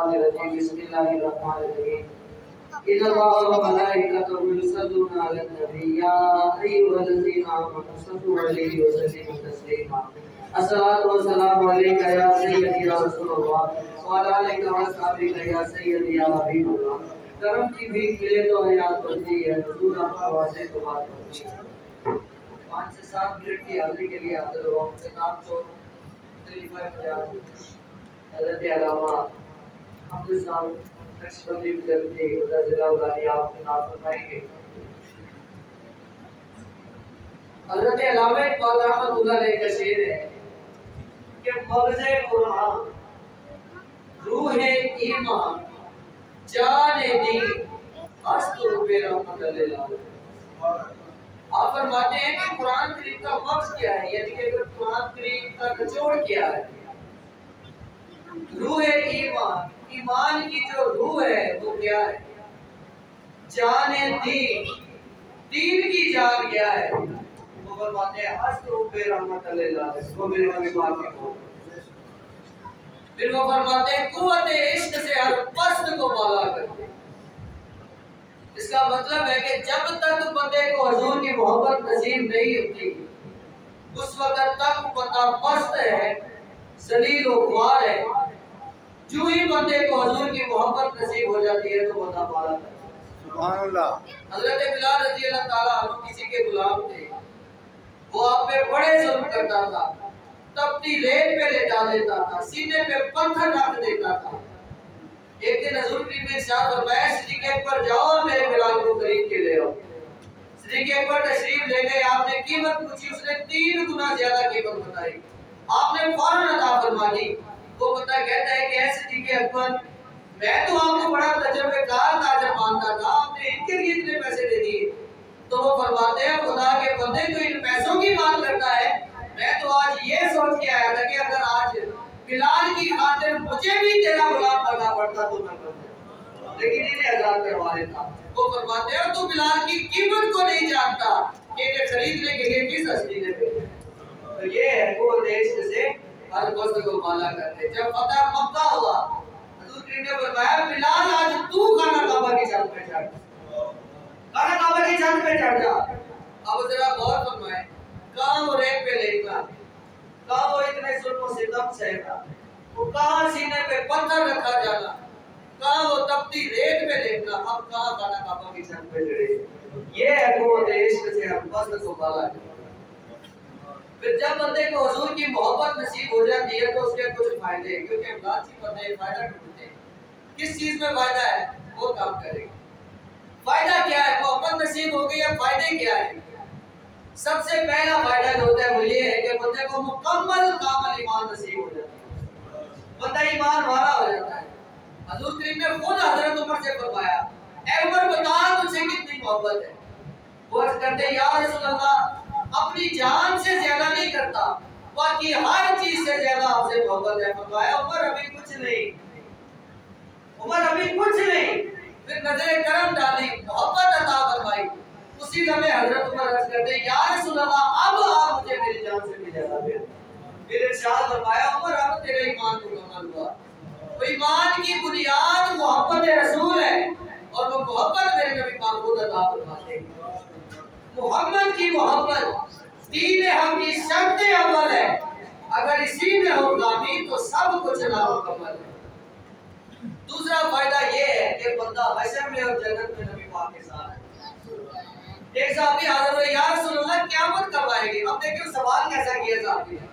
रजीम बिस्मिल्लाहिर्रहमानिर्रहीम इन्नल्लाहा व मलाइकतहु युसल्लूना अलन नबी या अय्युहल्लज़ीना आमनू सल्लु अलैहि व सल्लिमू तस्लीमा अस्सलातु वस्सलामु अलैका या सय्यदी या रसूलल्लाह व अला आलिका व अस्हाबिका या सय्यदी या हबीबल्लाह। करम की भीख मिले तो हयात बची है, हुजूर आपका वास्ते तो बात बची है। 5 से 7 मिनट की हाजिरी के लिए हाजिर हो। नाम तो खलीफा पंजाब हज़रत अल्लामा अब्दुल साहब नक्शबंदी करते जिला उलानी आपके नाम फरमाएंगे। हज़रत अल्लामा इकबाल रहमतुल्लाह अलैह का शेर है कि मग़ज़े कुरान रूहे ईमान जाने दी हस्तु पे रहमत लिल आप फरमाते हैं कि कुरान शरीफ का मग़ज़ क्या है, यानी कि कुरान शरीफ का निचोड़ क्या है। रूह ईमान, ईमान की जो रूह है वो क्या है। जाने दीन, दीन की जान क्या है। वो फरमाते हैं हस्तु पे रहमत लिल वो मेरे नबी पाक के को। फिर वो फरमाते हैं कुव्वत इश्क से हर पस्त को बाला करते। इसका मतलब है कि जब तक बंदे को हुजूर की मोहब्बत नसीब नहीं होती उस वक्त तक बंदा मस्त है, जलील व ख्वार है। जो ही बंदे को हुजूर की मोहब्बत नसीब हो जाती है तो बंदा बाला करता है। सुभान अल्लाह। हज़रत बिलाल रज़ी अल्लाह ताला अन्हु किसी के गुलाम थे, वो आप पे बड़े जुल्म करता था, तपती रेत पे लेटा देता था, सीने पे पत्थर रख देता था। एक दिन हुजूर ने इरशाद फरमाया सिद्दीक़ अकबर जाओ मेरे बिलाल को खरीद के ले आओ। सिद्दीक़ अकबर तशरीफ ले गए, आपने कीमत पूछी, उसने 3 गुना ज्यादा कीमत बताई। आपने फौरन अता फरमा दी। वो बंदा कहता है कि ऐ सिद्दीक़ अकबर मैं तो आपको बड़ा तजुर्बेकार ताजर मानता था, आपने इनके लिए इतने पैसे दे दिए। तो वो फरमाते हैं खुदा के बंदे तो इन पैसों की बात करता है, मैं तो आज ये सोच के आया था कि अगर आज बिलाल की खातिर मुझे भी तेरा गुलाम करना पड़ता तो मैं करता, लेकिन इन्हें आजाद करवा देता। वो फरमाते हैं तू बिलाल की कीमत को नहीं जानता कि इन्हें खरीदने के लिए किस हस्ती ने भेजा। तो ये है वो देश से हर वक्त को माला करते। जब फतह मक्का हुआ हुजूर ने फरमाया बिलाल आज तू खाना काबा की छत पे चढ़, खाना काबा की छत पे चढ़ जा। अब जरा गौर फरमाए कहां वो रेत पे लेटना, कहां वो इतने जुल्म सितम सहना, वो कहां सीने पे पत्थर रखा जाना, कहां वो तपती रेत पे लेटना, अब कहां खाना काबा की छत पे चढ़े। ये है वो देश से हम बस को बाला। फिर जब बंदे को हुजूर की मोहब्बत नसीब हो जाती है तो उसके कुछ फायदे, क्योंकि लालची बंदे फायदा ढूंढते हैं। किस चीज में फायदा है वो काम करेगा। फायदा क्या है, मोहब्बत नसीब हो गई, अब फायदे क्या है। सबसे पहला फायदा जो होता है वो ये है कि बंदे को मुकम्मल कामिल ईमान नसीब हो जाता है, बंदा ईमान वाला हो जाता है। हुजूर करीम ने खुद हजरत उमर से फरमाया ऐ उमर बता तुझसे कितनी मोहब्बत है। वो अर्ज करते या रसूल अल्लाह अपनी जान से ज्यादा नहीं करता, बाकी हर चीज से ज्यादा आपसे मोहब्बत है। फरमाया उमर अभी कुछ नहीं, उमर अभी कुछ नहीं। फिर नजर करम डाली, मोहब्बत अता फरमाई। उसी समय हजरत उमर अर्ज करते या रसूल अल्लाह अब आप मुझे मेरी जान से भी ज्यादा दे। फिर इरशाद फरमाया उमर अब तेरे ईमान को कमाल हुआ। तो ईमान की बुनियाद मोहब्बत रसूल है और वो मोहब्बत मेरे नबी पाक को अता फरमाते हैं। मोहम्मद की मोहब्बत दीन हम की शर्त अव्वल है, अगर इसी में हो कामी तो सब कुछ नामुकम्मल है। दूसरा फायदा ये है कि बंदा हशर में और जन्नत में नबी पाक के साथ है। एक साहबी हाजिर हुए या रसूल अल्लाह क़यामत कब आएगी। अब देखिए सवाल कैसा किया साहबी ने।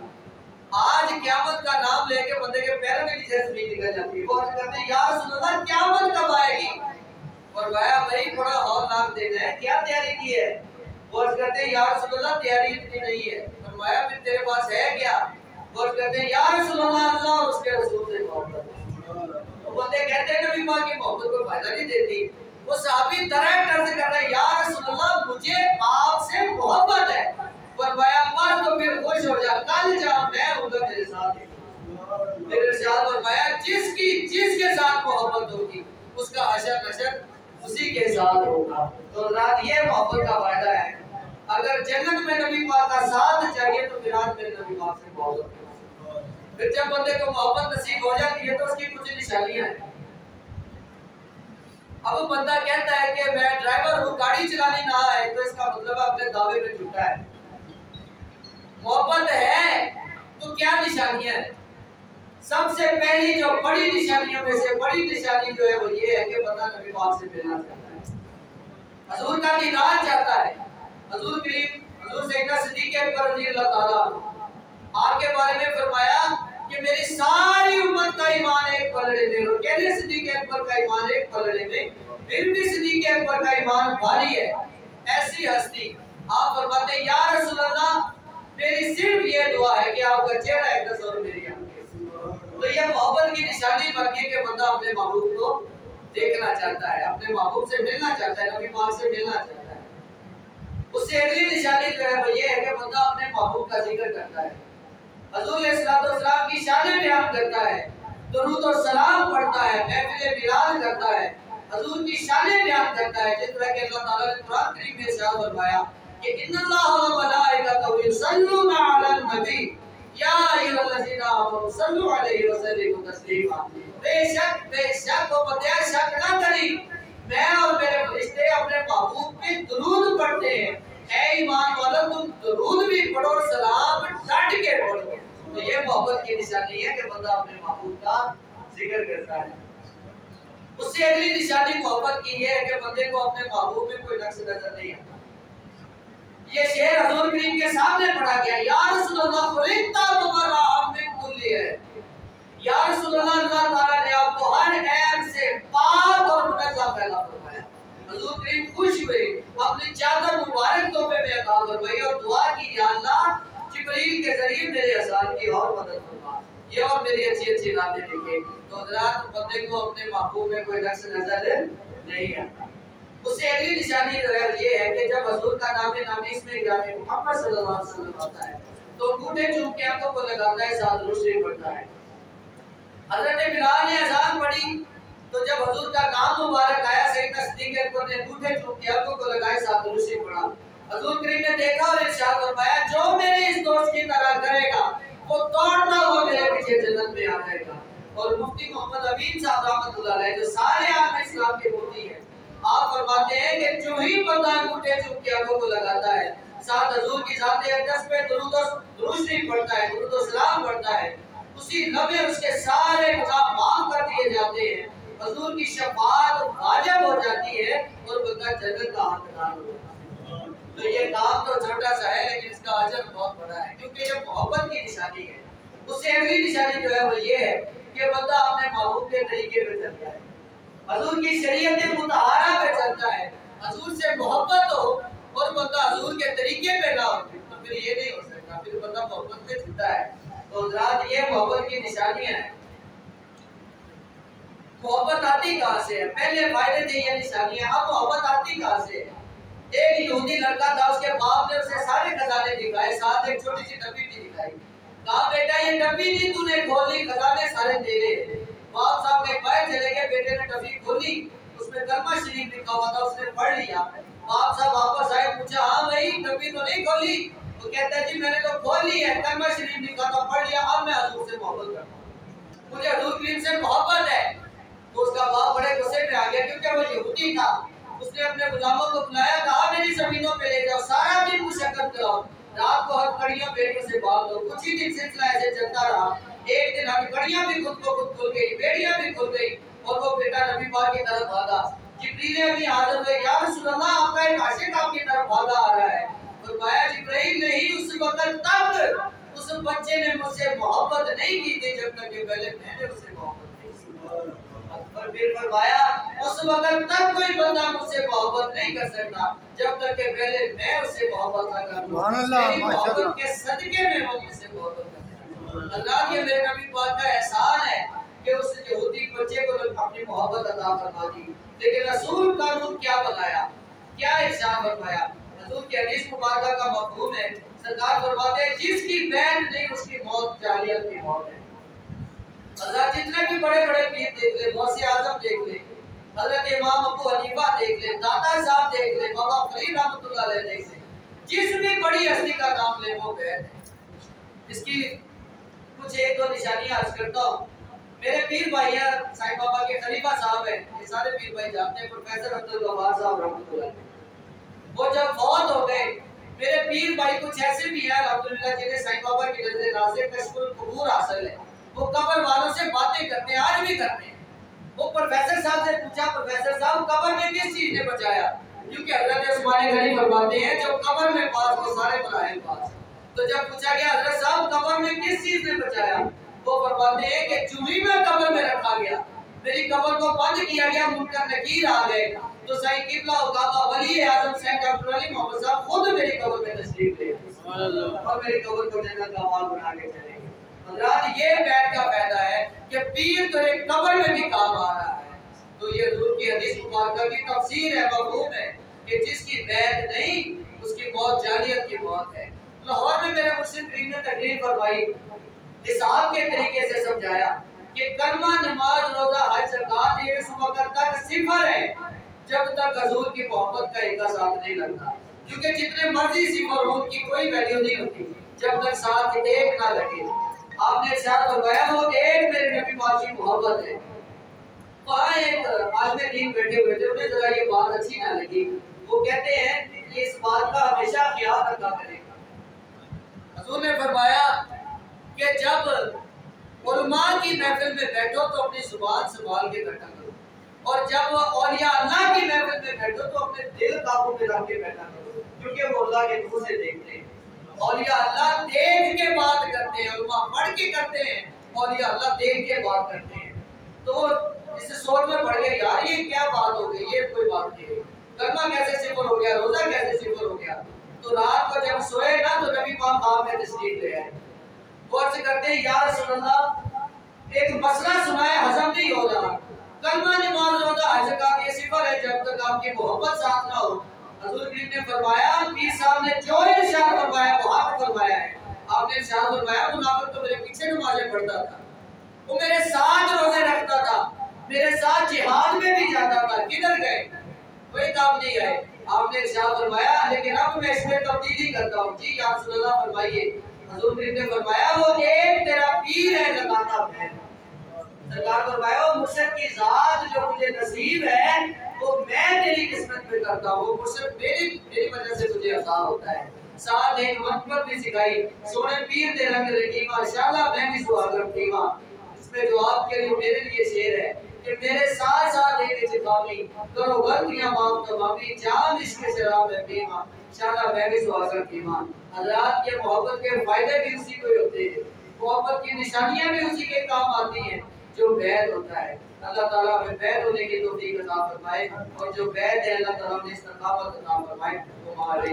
आज क़यामत का नाम लेके बंदे के पैरों के नीचे से निकल जाती है। वो अर्ज करते हैं या रसूल अल्लाह क़यामत कब आएगी। फरमाया भाई बड़ा हौलनाक दिन है, क्या तैयारी की है। वो अर्ज करते हैं या रसूल अल्लाह तैयारी इतनी नहीं है। फरमाया फिर तेरे पास है क्या। वो अर्ज करते हैं या रसूल अल्लाह अल्लाह और उसके रसूल से मोहब्बत। तो बंदे कहते हैं नबी पाक की मोहब्बत को फायदा नहीं देती। वो सहाबी डायरेक्ट अर्ज कर रहे हैं या रसूल अल्लाह मुझे आपसे मोहब्बत है। फरमाया बस तो फिर खुश हो जा, कल जा मैं हूंगा तेरे साथ। फिर इरशाद फरमाया जिसके साथ मोहब्बत होगी उसका हशर नशर उसी के साथ होगा। तो रात ये मोहब्बत का फायदा है। अगर जन्नत में नबी पाक का साथ चाहिए तो फिर आज मेरे नबी पाक से मोहब्बत। फिर जब बंदे को मोहब्बत नसीब हो जाती है तो उसकी कुछ निशानियां हैं। अब बंदा कहता है कि मैं ड्राइवर हूँ, गाड़ी चलानी ना आए, तो इसका मतलब अपने दावे पे झूठा है। मोहब्बत है तो क्या निशानियां हैं? सबसे पहली जो बड़ी निशानियों में से बड़ी निशानी जो है वो ये है कि बंदा नबी पाक से मिलना चाहता है, हजूर का दीदार चाहता है। हजूर सैयदना सिद्दीक़ अकबर रज़ियल्लाहु ताला आपके बारे में फरमाया कि मेरी सारी उम्मत का ईमान एक पलड़े में, और कहने सिद्दीक़ अकबर का ईमान एक पलड़े में, फिर भी सिद्दीक़ अकबर का ईमान भारी है। ऐसी हस्ती आप फरमाते हैं, या रसूल अल्लाह, मेरी सिर्फ ये दुआ है कि आपका चेहरा एक दस और मेरी आंखें। तो ये मोहब्बत की निशानी बन गई कि बंदा अपने महबूब को देखना चाहता है, अपने महबूब से मिलना चाहता है, नबी पाक से मिलना चाहता है। उससे अगली निशानी जो है वो ये है कि बंदा अपने महबूब का जिक्र करता है, हजूर अलैहिस्सलाम की शान बयान करता है, दुरूद और सलाम पढ़ता है, महफिल मिलाद करता है, हजूर की शान बयान करता है। जिस तरह के अल्लाह ताला ने कुरान करीम में इरशाद फरमाया कि इन्नल्लाह व मलाइकतहु युसल्लूना अलन नबी या अय्युहल्लज़ीना आमनू सल्लु अलैहि व सल्लिमू तस्लीमा। बेशक वो बंदे शक ना करी, मैं और मेरे फरिश्ते अपने महबूब पे दुरूद पढ़ते हैं। ऐ ईमान वालों, तुम दुरूद भी पढ़ो, सलाम डट के पढ़ो। तो ये मोहब्बत की निशानी है कि बंदा अपने महबूब का जिक्र करता है। उससे अगली निशानी मोहब्बत की ये है कि बंदे को अपने महबूब में कोई नक्श नजर नहीं आता। ये शेर हजूर करीम के सामने पढ़ा गया, या रसूल अल्लाह खुलिक़्ता मुबर्रअन मिन कुल्ली है, या रसूल अल्लाह, अल्लाह ताला ने आपको हर ऐब से पाक और मुनज़्ज़ह पैदा फरमाया। हजूर करीम खुश हुए, अपनी चादर मुबारक तोहफे में अता फरमाई और दुआ की, या अल्लाह, जिब्रील के जरिए मेरे अज़ान की और मदद फरमा, ये और मेरी अच्छी अच्छी रातें लिखे। तो हज़रात, बंदे को अपने महबूब में कोई नक्श नजर नहीं आता। उससे अगली निशानी जो है ये है कि जब हजूर का नाम नामी इसमें ग्रामी मोहम्मद सल्लल्लाहु अलैहि वसल्लम आता है तो अंगूठे चूम के आंखों को लगाता है, साथ रोशनी पड़ता है। हजरत बिलाल ने अजान पढ़ी तो जब हजूर का नाम मुबारक आया, सैयदना सिद्दीक़ अकबर ने अंगूठे चूम के आंखों को लगाए, साथ रोशनी पड़ा। हजूर करीम ने देखा और इरशाद फरमाया, जो मेरे इस दोस्त की तरह करेगा वो दौड़ता हुआ मेरे पीछे जन्नत में आ जाएगा। और मुफ्ती मोहम्मद अमीन साहब रहमतुल्लाह अलैह, जो सारे आलम इस्लाम के मुफ्ती हैं, आप फरमाते हैं कि जो ही बंदा अंगूठे चूम के आंखों को लगाता है, साथ हजूर की ज़ात अक़दस पे दुरूद शरीफ पढ़ता है, दुरूद और सलाम पढ़ता है, उसी लम्हे उसके सारे गुनाह माफ कर दिए जाते हैं, हजूर की शफाअत वाजिब हो जाती है और बंदा जन्नत का हकदार हो जाता है। तो ये काम तो छोटा सा है लेकिन इसका अजर बहुत बड़ा है, क्योंकि ये मोहब्बत की निशानी है। उससे अगली निशानी जो है वो ये है कि बंदा अपने महबूब के तरीके पे चलता है, हजूर की शरीयत मुतहरा पे चलता है। हजूर से मोहब्बत हो और बंदा हजूर के तरीके पे ना हो तो फिर ये नहीं हो सकता, फिर बंदा मोहब्बत पे चलता है। तो हज़रात, ये मोहब्बत की निशानियां हैं। मोहब्बत आती कहाँ से है? पहले फायदे थे ये निशानियां, अब मोहब्बत आती कहाँ से है? एक यहूदी लड़का था, उसके बाप ने उसे सारे खजाने दिखाए, साथ एक छोटी सी डब्बी भी दिखाई। कहा, बेटा ये डब्बी नहीं तूने खोली, खजाने सारे तेरे। बाप साहब के बाहर चले गए, बेटे ने डब्बी खोली, उसमें कलमा शरीफ लिखा हुआ था, उसने पढ़ लिया। बाप साहब वापस आए, पूछा, हाँ भाई डब्बी तो नहीं खोली? वो कहता है, जी मैंने तो खोल ली है, कलमा शरीफ लिखा था, पढ़ लिया, अब मैं हजूर से मोहब्बत करता हूँ, मुझे हजूर करीम से मोहब्बत है। तो उसका बाप बड़े गुस्से में आ गया, क्योंकि वो यहूदी था। उसने अपने गुलामों को बुलाया, कहा मेरी जमीनों पे ले जाओ, सारा दिन मुशक्कत कराओ, रात को हथकड़ियों बेड़ियों से बांध दो। कुछ ही दिन सिलसिला ऐसे चलता रहा। एक दिन हथकड़ियां भी खुद को खुद खुल गई, बेड़ियां भी खुल गई और वो बेटा नबी पाक की तरफ भागा। जिब्रील भी हाजिर हुए, या रसूल अल्लाह, आपका एक आशिक आपकी तरफ भागा आ रहा है। फरमाया, जिब्रील ने ही उस वक्त तक उस बच्चे ने मुझसे मोहब्बत नहीं की थी जब तक कि पहले मैंने उससे मोहब्बत नहीं की। और फिर फरमाया, उस वक्त तक कोई बंदा मुझसे मोहब्बत नहीं कर सकता जब तक कि पहले मैं उससे मोहब्बत ना करूं। मेरी मोहब्बत के सदके में वो मुझसे मोहब्बत करे। अल्लाह के मेरे नबी पाक का एहसान है कि उस यहूदी बच्चे को अपनी मोहब्बत अता फरमा दी। लेकिन रसूल का रूप क्या बताया, क्या इरशाद फरमाया? रसूल की हदीस मुबारक का मफहूम है, सरकार फरमाते हैं, जिसकी बैत नहीं उसकी मौत जाहिलियत की मौत है। हज़रत जितने भी बड़े बड़े पीर देख ले, गौसे आज़म देख ले, हज़रत इमाम अबू हनीफा देख ले, दाता साहब देख ले, बाबा फरीद रहमतुल्लाह अलैह देख ले, जिस भी बड़ी हस्ती का नाम ले वो बैत है। इसकी कुछ एक दो निशानियां अर्ज करता हूँ। मेरे पीर भाई है साईं बाबा के खलीफा साहब है, ये सारे पीर भाई जानते हैं, प्रोफेसर अब्दुल गफ्फार साहब रहमतुल्लाह। वो जब फौत हो गए, मेरे पीर भाई कुछ ऐसे भी हैं अल्हम्दुलिल्लाह जिन्हें साईं बाबा की नजर नाज़िर कश्फुल कुबूर हासिल है, वो कब्र वालों से बातें करते हैं, आज भी करते हैं। वो प्रोफेसर साहब से पूछा, प्रोफेसर साहब कब्र में किस चीज ने बचाया? क्योंकि हजरत उस्मान गनी फरमाते हैं जो कब्र में पास वो सारे बनाए पास। तो जब पूछा गया हजरत साहब कब्र में किस चीज ने बचाया, वो फरमाते हैं कि चूल्ही में कब्र में रखा गया, मेरी कब्र को बंद किया गया, मुनकर नकीर आ गए, तो सही किबला उकाबा वली आजम सैयद डॉक्टर अली मोहम्मद साहब खुद मेरी कब्र में तशरीफ ले और मेरी कब्र को जन्नत का माल बना के चले गए। हजरत ये बैत का फायदा है कि पीर तेरे कब्र में भी काम आ रहा है। तो ये हुजूर की हदीस मुबारक की तफसीर है, मफहूम है कि जिसकी बैत नहीं उसकी मौत जालियत की मौत है। लाहौर में मेरे मुर्शिद पीर ने तकरीर फरमाई, हिसाब के तरीके से समझाया कि कलमा, नमाज, रोजा, हज, ज़कात ये उस वक्त तक सिफर है जब तक हुजूर की मोहब्बत का एक साथ नहीं लगता, क्योंकि जितने मर्जी सिफर हो उनकी कोई वैल्यू नहीं होती जब तक साथ एक ना लगे। आपने इरशाद फरमाया वो एक मेरे नबी पाक की मोहब्बत है। वहाँ एक आलिम दीन बैठे हुए थे, उन्हें जरा ये बात अच्छी ना लगी। वो कहते हैं कि इस बात का हमेशा ख्याल रखा करेगा। हुजूर ने फरमाया कि जब उलमा की महफिल में बैठो तो अपनी जुबान संभाल के बैठा करो, और जब औलिया अल्लाह की महफिल में बैठो तो अपने दिल काबू में रख के बैठा करो, क्योंकि वो अल्लाह के नूर से देखते हैं। औलिया अल्लाह देख के बात करते हैं, उलमा पढ़ के करते हैं, औलिया अल्लाह देख के बात करते हैं। तो इससे सोच में पड़ गया यार ये क्या बात हो गई, ये कोई बात नहीं है, कलमा कैसे सिफर हो गया, रोजा कैसे सिफर हो गया। तो रात को जब सोए ना तो नबी पाक आप में तशरीफ ले आए। वो अर्ज करते हैं या रसूल अल्लाह एक मसला सुनाए, हजम नहीं हो रहा, कलमा, नमाज, रोजा, हज का ये सिफर है जब तक आपकी मोहब्बत साथ ना हो। हुजूर ने फरमाया, पीर साहब ने जो इरशाद फरमाया वो हक फरमाया है। आपने इरशाद फरमाया मुनाफिक तो मेरे पीछे नमाज़ें पढ़ता था, वो मेरे साथ रोजे रखता था, मेरे साथ जिहाद में भी जाता था, किधर गए? कोई काम नहीं आए। आपने इरशाद फरमाया लेकिन अब मैं इसमें तब्दीली करता हूँ। जी या रसूल अल्लाह फरमाइए। हुजूर ने फरमाया वो एक तेरा पीर है लगाता है। सरकार फरमाया वो मुर्शिद की जात जो मुझे नसीब है वो मैं तेरी किस्मत में करता हूँ, वो मुर्शिद मेरी वजह से तुझे अता होता है। साथ एक मंतबत भी सिखाई, सोने पीर दे रंग रही माशाअल्लाह मैं भी सुहागन कीमा। इसमें जो आपके लिए मेरे लिए शेर है कि मेरे साथ साथ एक इत्तिफाकी करो गलतियां माफ तमामी जान इसके शराब में पीमा, इंशाअल्लाह मैं भी सुहागन कीमा। हज़रात के मोहब्बत के फायदे भी उसी को होते हैं, मोहब्बत की निशानियां भी उसी के काम आती हैं जो बैद होता है। अल्लाह ताला हमें बैद होने की तौफीक अता फरमाए, और जो बैद है अल्लाह ताला हमें इस्तकामत अता फरमाए। वो हमारे